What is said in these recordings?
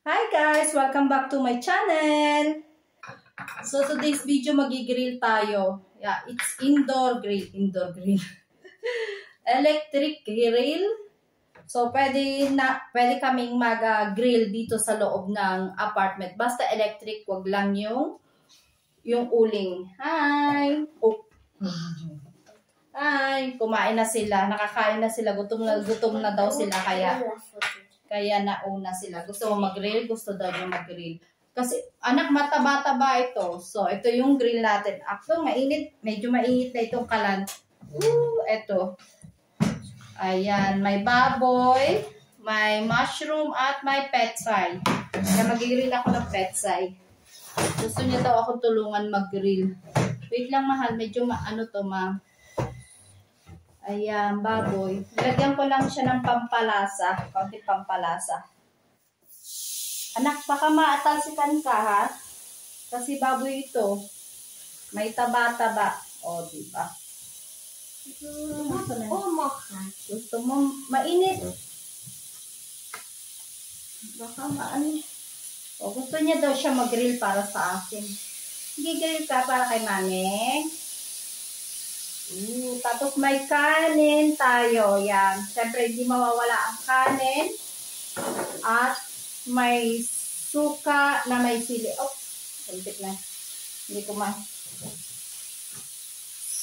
Hi guys! Welcome back to my channel! So today's video magigrill tayo. Yeah, it's indoor grill. Indoor grill. Electric grill. So pwede kaming mag-grill dito sa loob ng apartment. Basta electric, wag lang yung uling. Hi! Oh. Hi! Kumain na sila. Nakakain na sila. Gutom na daw sila kaya nauna sila. Gusto mo mag-grill? Gusto daw niya mag-grill. Kasi, anak, mataba-taba ito. So, ito yung grill natin. Actually, mainit. Medyo mainit na itong kalan. Ito. Ayan. May baboy, may mushroom, at may petsay. Kaya mag-grill ako ng petsay. Gusto niya daw ako tulungan mag-grill. Wait lang, mahal. Medyo Ayan, baboy. Lagyan ko lang siya ng pampalasa. Konti pampalasa. Anak, baka maatalsikan ka, ha? Kasi baboy ito. May taba-taba. O, diba? Gusto mo mainit. Baka o, gusto niya daw siya mag-grill para sa akin. Gigrill ka para kay mami. Tapos may kanin tayo. Yan. Siyempre, hindi mawawala ang kanin. At may suka na may sili. Oh, kuntit na. Hindi ko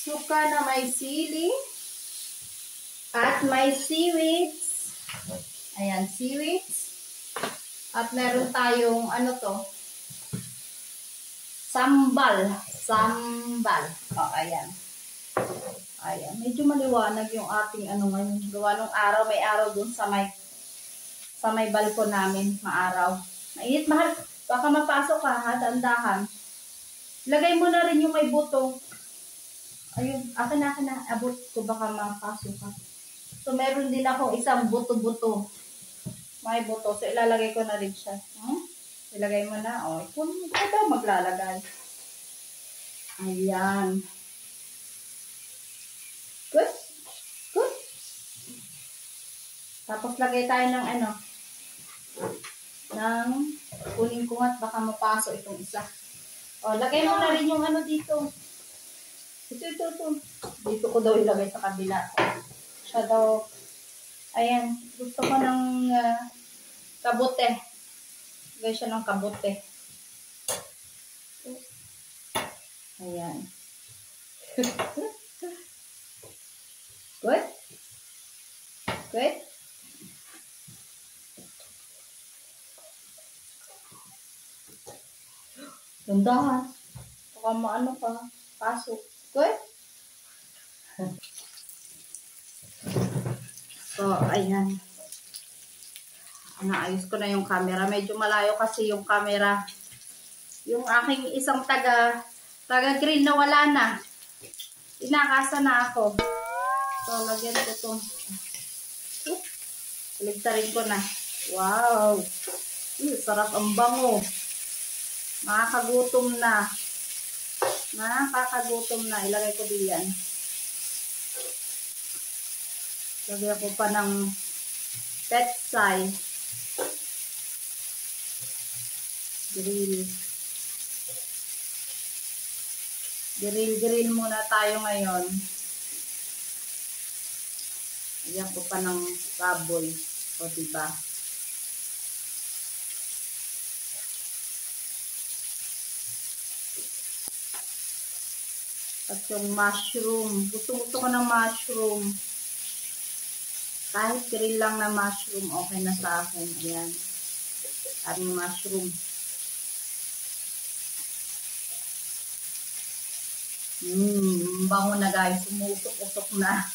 Suka na may sili. At may seaweeds. Ayan, seaweeds. At meron tayong, sambal. Sambal. Oh, ayan. Ayan, medyo maliwanag yung ating ngayon. Gawa nung araw, may araw dun sa may balkon namin, maaraw. Mainit, mahal. Baka mapasok ka, ha? Dandahan. Lagay mo na rin yung may buto. Ayun, akin na. Abot ko, baka mapasok ka. So, meron din ako isang buto-buto. May buto. So, ilalagay ko na rin siya. Ilagay mo na. O, ito daw maglalagay. Ayan. Good. Tapos lagay tayo ng kunin ko at baka mapasok itong isa. O, lagay mo na rin yung dito. Ito. Dito ko daw ilagay sa kabila. Siya daw, ayan, gusto ko ng kabote. Lagay siya ng kabote. Ayan. Good? Tundahan. Baka maano ka. Pasok. Good? So, ayan. Naayos ko na yung camera. Medyo malayo kasi yung camera. Yung aking isang taga-green na wala na. Inakasa na ako. So, lagyan ko ito. Baligtarin ko na. Wow! Sarap ang bango. Nakakagutom na. Ilagay ko diyan. Lagyan ko pa ng petsay. Grill muna tayo ngayon. Lagyan ko pa ng baboy. O, diba? At yung mushroom. Gusto ko ng mushroom. Kahit grill lang na mushroom, okay na sa akin. Ayan. Aming mushroom. Bango na guys. Umuusok-usok na.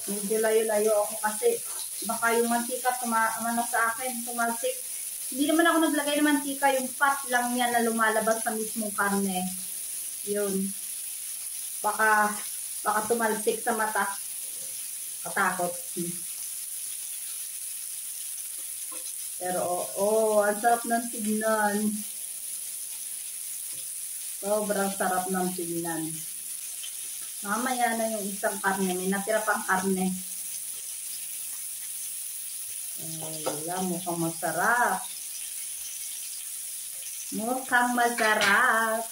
Medyo layo-layo ako kasi baka yung mantika sa akin, tumalsik. Hindi naman ako naglagay ng mantika, yung fat lang yan na lumalabas sa mismong karne. Yun. Baka tumalsik sa mata. Katakot. Pero, ang sarap ng tignan. Sobrang sarap ng tignan. Mamaya na yung isang karne. May natira pang karne. Wala, mukhang masarap. Mukhang masarap.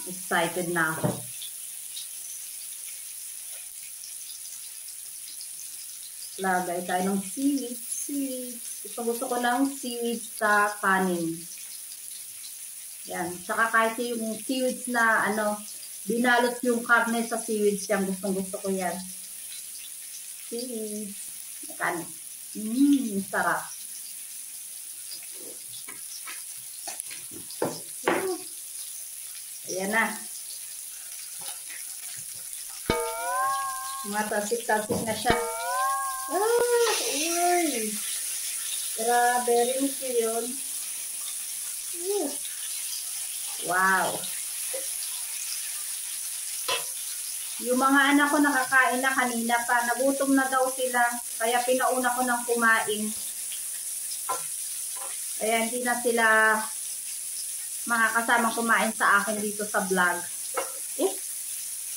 Excited na ako. Lagay tayo ng seaweed. Gusto ko ng seaweed sa kanin. Yan. Tsaka kahit yung seaweeds na binalot yung karne sa seaweeds yan. Gusto ko yan. Seaweeds. Kanin. Sarap. Ayan na. Matasik-tasik na siya. Uy! Grabe rin siya yun. Wow! Yung mga anak ko nakakain na kanina pa. Nagutom na daw sila. Kaya pinauna ko ng kumain. Kaya hindi na sila makakasamang kumain sa akin dito sa vlog.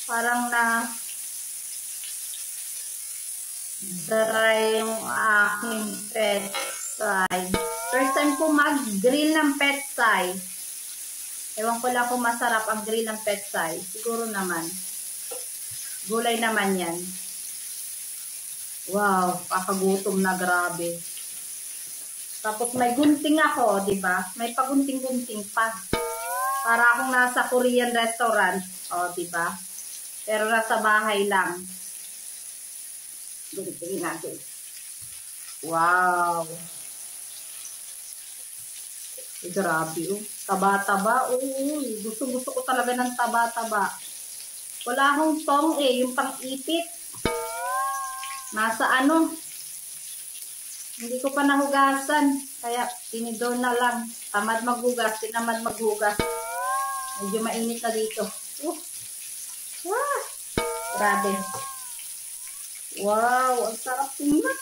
Parang dry yung aking petsay. First time ko mag-grill ng petsay. Ewan ko lang kung masarap ang grill ng petsay. Siguro naman. Gulay naman yan. Wow, kakagutom na, grabe. Tapos may gunting ako, di ba? May pagunting-gunting pa. Para akong nasa Korean restaurant. Di ba? Pero nasa bahay lang. Guntingin natin. Wow. Grabe, Taba-taba, Gusto ko talaga ng taba-taba. Wala akong tong yung pang-ipit. Nasa hindi ko pa nahugasan. Kaya, tinidor na lang. Tamad maghugas, tinamad maghugas. Medyo mainit na dito. Grabe. Wow, ang sarap tingnan.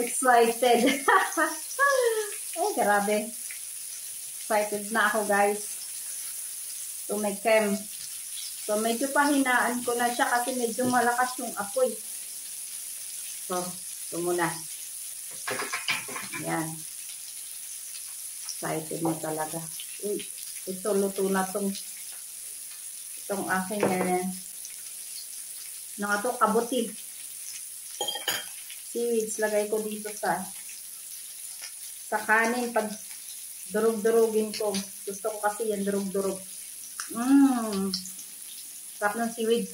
Excited. Grabe. Excited na ako, guys. Tumikim. So, medyo pahinaan ko na siya kasi medyo malakas yung apoy. So, ito muna. Ayan. Excited na talaga. Ito, luto na itong aking kabuti. Seaweeds, lagay ko dito sa kanin. Pag durug-durugin ko. Gusto ko kasi yan durug-durug. Sarap ng seaweed.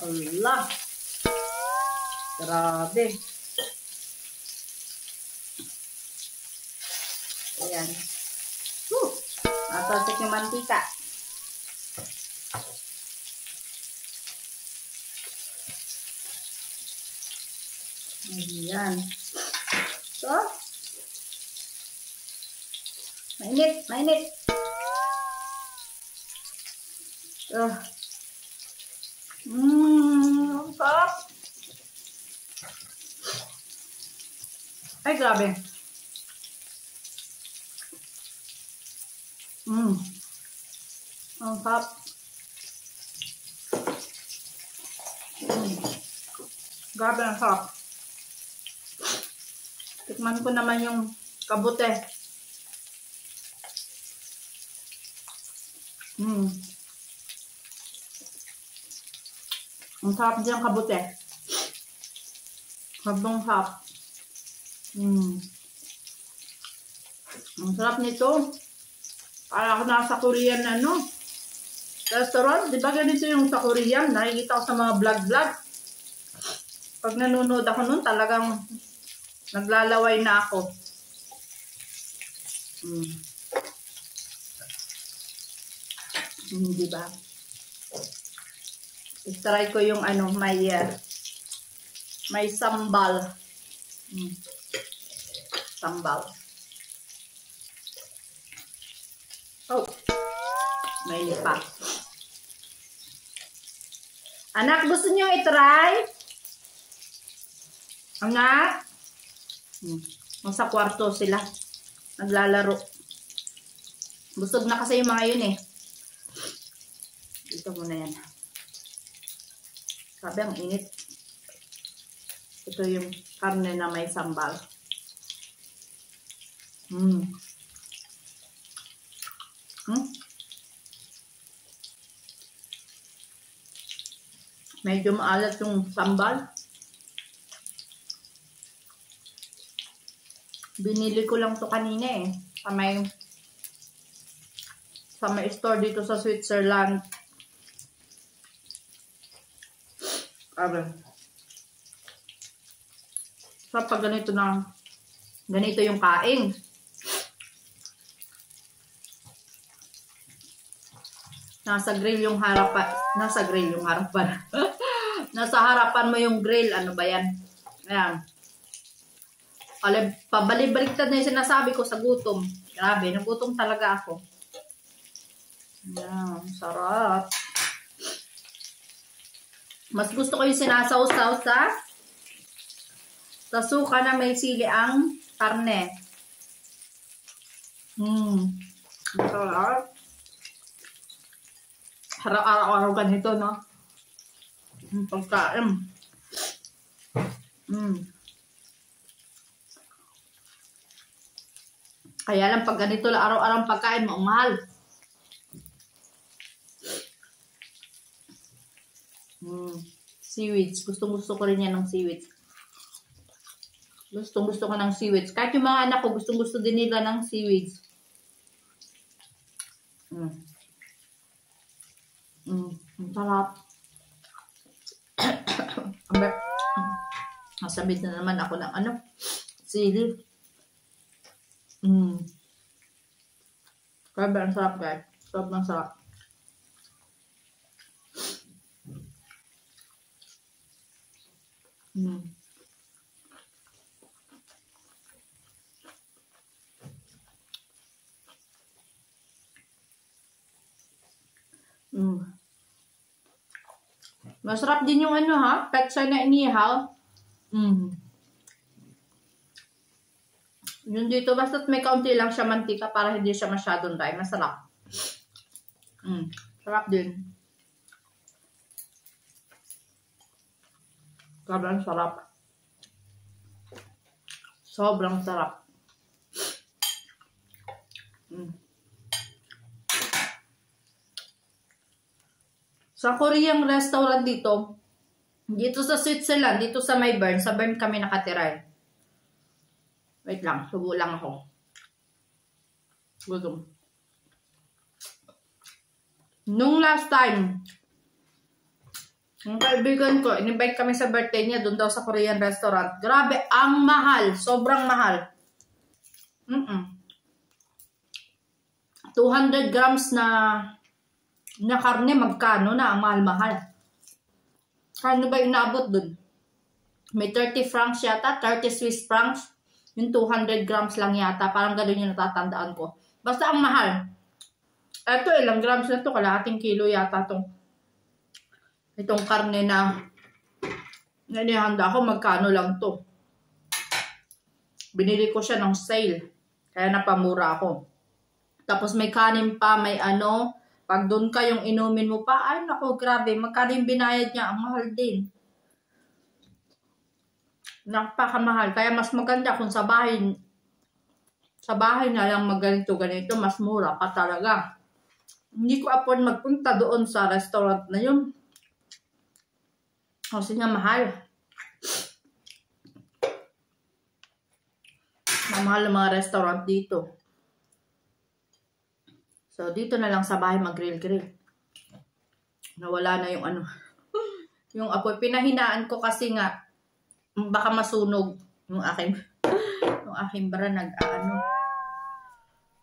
Allah. Grabe. Ayan. Natasik yung mantika. Ayan. So, mainit. Ang sarap. Ay, grabe. Ang sarap. Grabe ang sarap. Tikman ko naman yung kabute. Ang sarap din ang kabute. Habang sarap. Ang sarap nito. Para ako nasa Korean restaurant. Di ba ganito yung sa Korean? Nakikita ko sa mga vlog-vlog. Pag nanonood ako nun, talagang naglalaway na ako. Di ba? I-try ko yung may sambal. Sambal. May pa. Anak, gusto niyo i-try? Anak? Nasa kwarto sila. Naglalaro. Busog na kasi yung mga yun eh. Dito muna yan. Sabi ang init. Ito yung karne na may sambal. Medyo maalat yung sambal. Binili ko lang to kanina eh. Sa may store dito sa Switzerland. So pag ganito yung kain. Nasa grill yung harapan. Nasa harapan mo yung grill. Ano ba yan? Ayan. Pabalik-baliktad na yung sinasabi ko sa gutom. Grabe, nagutom talaga ako. Ayan, sarap. Mas gusto ko yung sinasaw-saw sa suka na may sili ang karne. Sarap. Araw-araw ganito, no? Pagkain. Kaya lang pag ganito lang araw-araw pagkain, mahal. Seaweeds. Gustong-gusto ko rin yan ng seaweeds. Gustong-gusto ko ng seaweeds. Kahit yung mga anak ko, gustong-gusto din nila ng seaweeds. Ang sarap. Masabit na naman ako ng sili. Kaya ang sarap guys. Sarap ng sarap. Masarap din yung petsa na inihaw. Yun dito, basta't may kaunti lang siya mantika para hindi siya masyadong dry. Masarap. Sarap din. Sobrang sarap. Sobrang sarap. Sa Korean restaurant dito sa Switzerland, dito sa may Bern, sa Bern kami nakatira. Wait lang, subo lang ako. Gutom. Nung last time, yung kaibigan ko, in-invite kami sa birthday niya, doon daw sa Korean restaurant. Grabe, ang mahal. Sobrang mahal. 200 grams na karne, magkano na ang mahal-mahal. Ano ba inaabot dun? May 30 francs yata, 30 Swiss francs. Yung 200 grams lang yata. Parang gano'n yung natatandaan ko. Basta ang mahal. Ito, ilang grams na to? Kalahating kilo yata itong karne na nanihanda ko. Magkano lang to? Binili ko siya ng sale. Kaya napamura ako. Tapos may kanin pa, may pag doon ka yung inumin mo pa, ay nako, grabe, magkano yung binayad niya, ang mahal din. Napakamahal. Kaya mas maganda kung sa bahay na lang ganito, mas mura pa talaga. Hindi ko afford magpunta doon sa restaurant na yun. Kasi nga mahal. Mahal ang mga restaurant dito. So, dito na lang sa bahay mag-grill-grill. Nawala na yung yung apoy. Pinahinaan ko kasi nga, baka masunog yung aking bra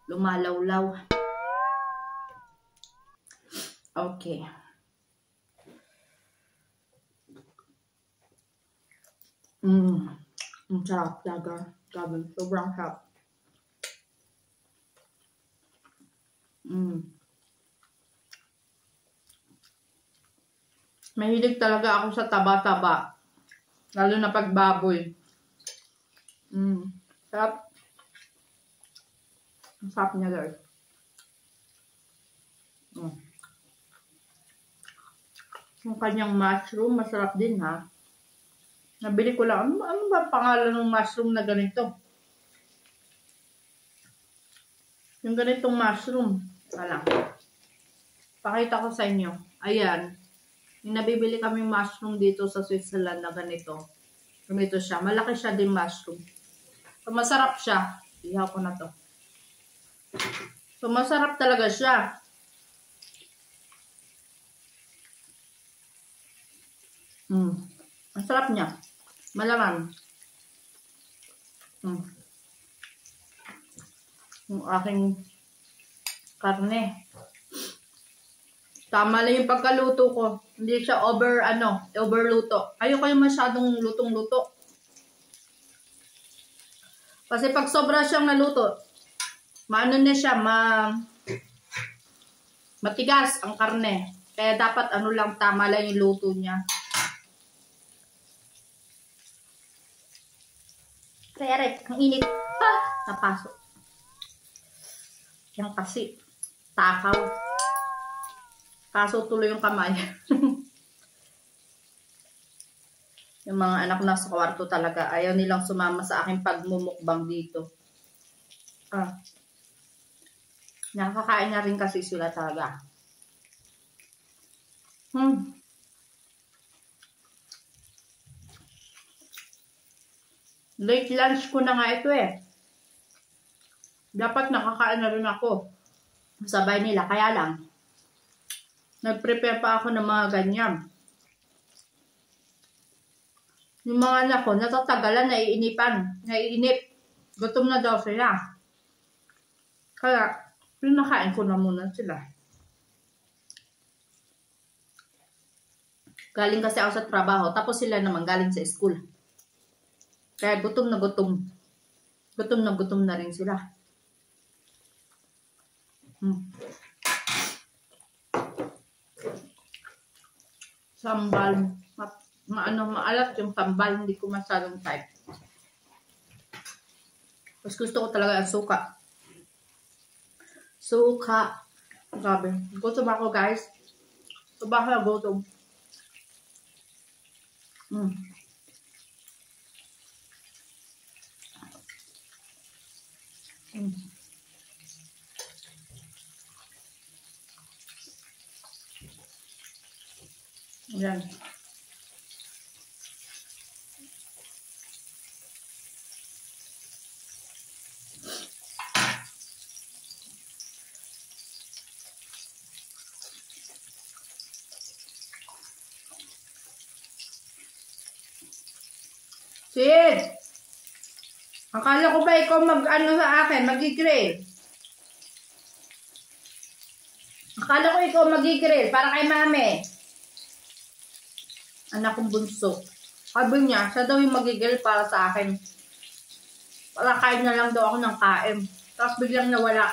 lumalawlaw. Okay. Ang sarap talaga. Sobrang sarap. Mahilig talaga ako sa taba-taba. Lalo na pag baboy. Sarap. Ang sarap niya, guys. Yung kanyang mushroom, masarap din, ha? Nabili ko lang. Ano ba pangalan ng mushroom na ganito? Yung ganitong mushroom. Alam. Pakita ko sa inyo. Ayan. Yung nabibili kami mushroom dito sa Switzerland na ganito. Ganito siya. Malaki siya din mushroom. So, masarap siya. Ihaw ko na to. So, masarap talaga siya. Ang sarap niya. Malaman. Yung aking karne. Tama lang yung pagkaluto ko. Hindi siya overluto. Ayoko yung masyadong lutong-luto. Kasi pag sobra siyang naluto, maano na siya, matigas ang karne. Kaya dapat lang, tama lang yung luto niya. Kaya ang init. Napasok. Yan kasi. Takaw. Kaso tuloy yung kamay. Yung mga anak na sa kwarto talaga, ayaw nilang sumama sa aking pagmumukbang dito. Nakakain na rin kasi sila talaga. Late lunch ko na nga ito eh. Dapat nakakain na rin ako. Sabay nila, kaya lang. Nag-prepare pa ako ng mga ganyan. Yung mga anak ko, natatagalan, naiinip. Gutom na daw sila. Kaya, pinakain ko na muna sila. Galing kasi ako sa trabaho, tapos sila naman galing sa school. Kaya gutom na gutom. Gutom na rin sila. Sambal. Maalat yung sambal. Hindi ko masyadong type. Mas gusto ko talaga ang suka. Suka. Grabe. Gutom ako, guys. Sobrang na gutom. Yan. Sid! Akala ko ba ikaw sa akin, mag-grill? Akala ko ikaw mag-grill para kay mami. Anak kong bunso. Sabi niya, siya daw yung mag-grill para sa akin. Para kain na lang daw ako ng kain. Tapos biglang nawala.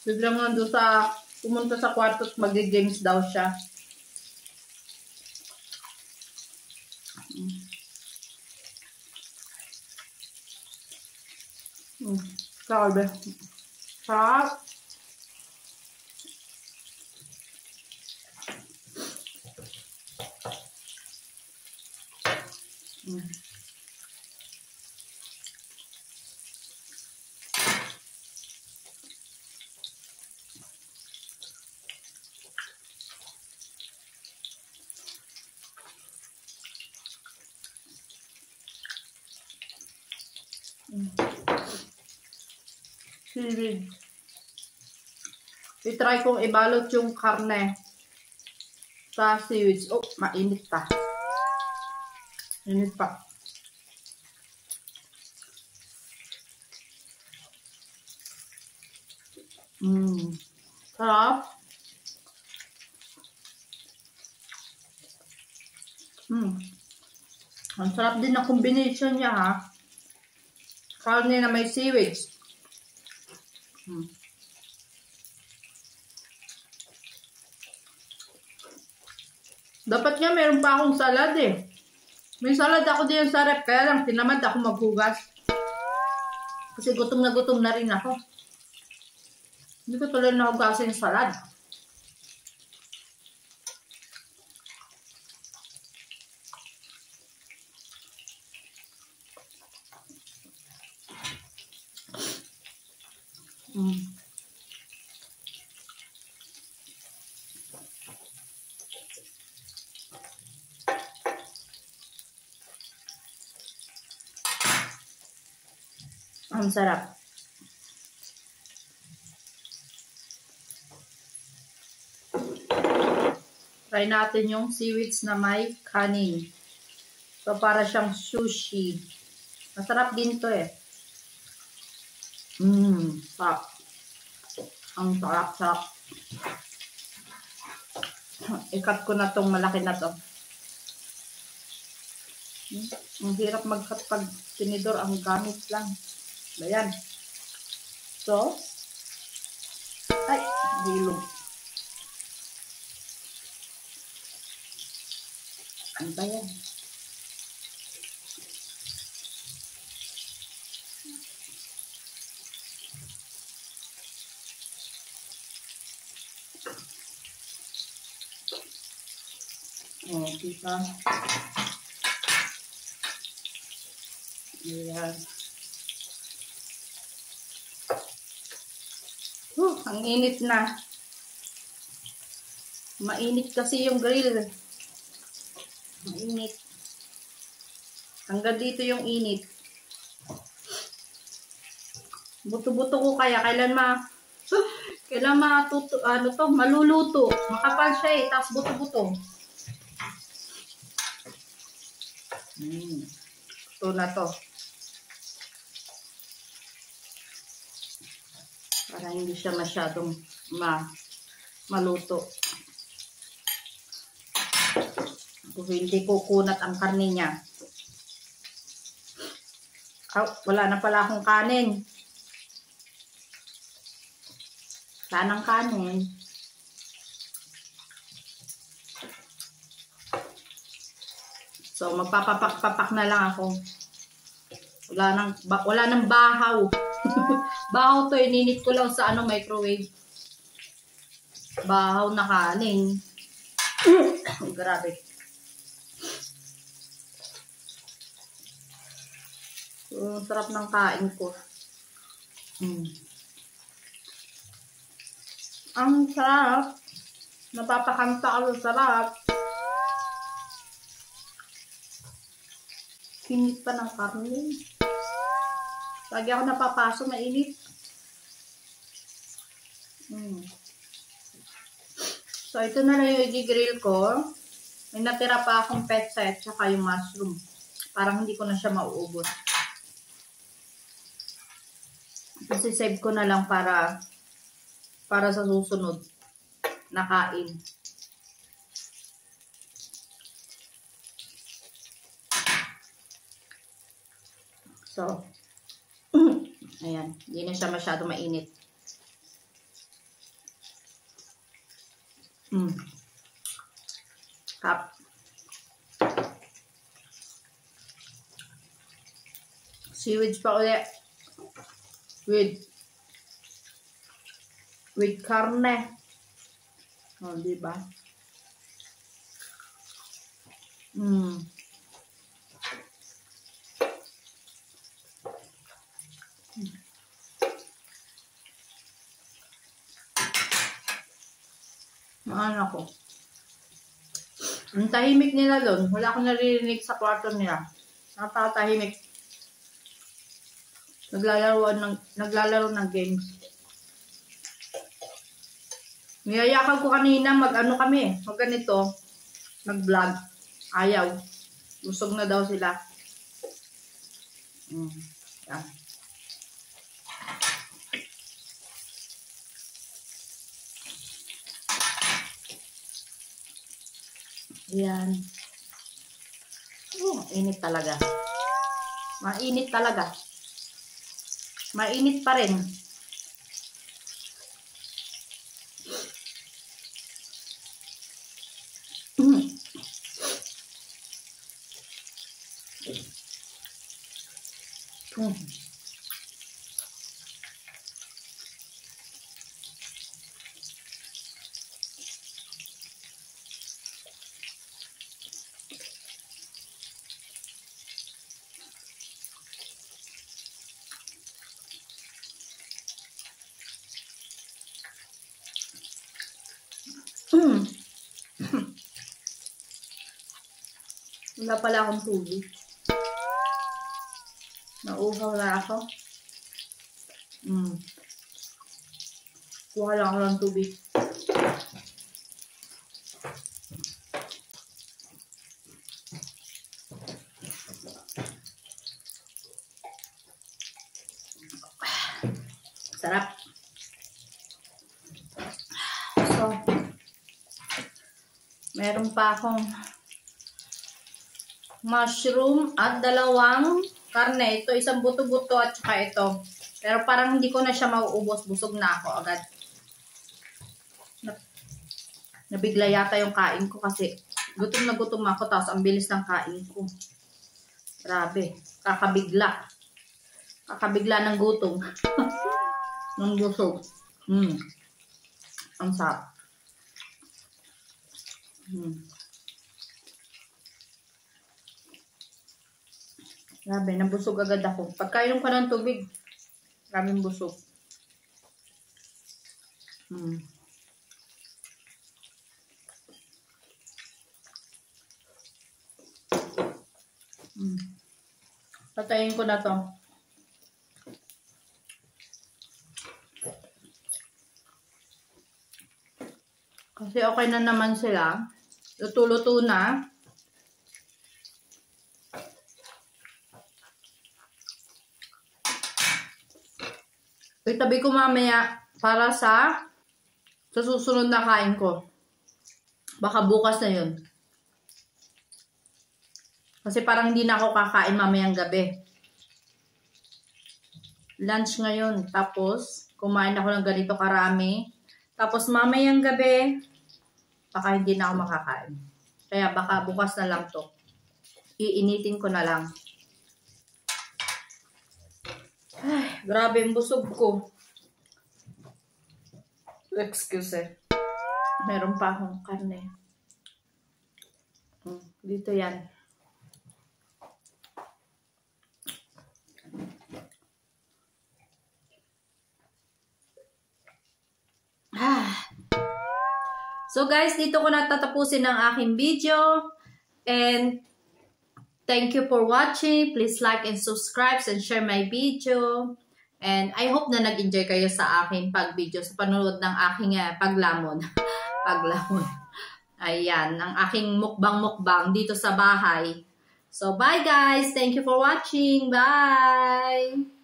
Biglang nandun pumunta sa kwarto at mag-games daw siya. Sabi. Sarap. Seaweed. I-try kong ibalot yung karne sa seaweeds. Oh, mainit pa. Init pa. Sarap. Ang sarap din na combination niya, ha. Karne na may seaweeds. Dapat nga meron pa akong salad eh. May salad ako din sa rep, kaya lang tinamad ako maghugas. Kasi gutom na rin ako. Hindi ko tuloy nahugasan yung salad. Ang sarap. Try natin yung seaweeds na may kanin. So, para siyang sushi. Masarap din to eh. Sarap. Ang sarap-sarap. I-cut ko na tong malaki na to. Ang hirap mag-cut pag tinidor, ang gamit lang. Ayan. So, ay, hulog. Ano ba yan? Oh, diba? Ayan. Ang init na. Mainit kasi yung grill. Mainit. Hanggang dito yung init. Buto-buto ko kaya kailan maluluto. Makapal siya eh, tapos buto-buto. Ito na to. Para hindi siya masyadong maluto. Kung hindi kukunat ang karne niya. Wala na pala akong kanin. Sanang kanin. So, magpapapak-papak na lang ako. Wala nang bahaw. Bahaw to, ininit ko lang sa microwave. Bahaw na kanin. Grabe. So, sarap ng kain ko. Ang sarap. Napapakanta ako sa sarap. Init pa ng karne. Lagi ako napapaso, mainit. So, ito na lang yung i-grill ko. May natira pa akong petsa at saka yung mushroom. Parang hindi ko na siya mauubos. Kasi save ko na lang para sa susunod na kain. So, ayan. Hindi na siya masyado mainit. Cup. Seaweeds pa ulit. With karne. Oh, diba? Ano ko? Ang tahimik nila doon. Wala akong naririnig sa kwarto nila. Napakatahimik. Naglalaro ng games. Niyayakan ko kanina mag-ganito. Mag-vlog. Ayaw. Busog na daw sila. Yan. Yan. Init talaga. Mainit talaga. Mainit pa rin. Mm. Wala pala akong tubig. Nauhaw na ako. Kuha lang ako ng tubig. Sarap. So, meron pa akong mushroom at dalawang karne. Ito, isang buto-buto at saka ito. Pero parang hindi ko na siya mauubos. Busog na ako agad. Nabigla yata yung kain ko kasi gutom na gutom ako. Tapos ang bilis ng kain ko. Grabe. Kakabigla. Kakabigla ng gutom. Ng busog. Ang sarap. Grabe, nabusog agad ako. Pagkainom ko ng tubig, maraming busog. Patayin ko na to. Kasi okay na naman sila. Luto-luto na. Itabi ko mamaya para sa susunod na kain ko. Baka bukas na yun. Kasi parang hindi na ako kakain mamayang gabi. Lunch ngayon. Tapos, kumain ako ng ganito karami. Tapos, mamayang gabi, baka hindi na ako makakain. Kaya baka bukas na lang to. Iinitin ko na lang. Ay, grabe ang busog ko. Excuse. Meron pa akong karne. Dito yan. So guys, dito ko natatapusin ang aking video. And thank you for watching. Please like and subscribe and share my video. And I hope na nag-enjoy kayo sa aking pag-video, sa panonood ng aking paglamon. Paglamon. Ayan, ang aking mukbang-mukbang dito sa bahay. So bye guys. Thank you for watching. Bye!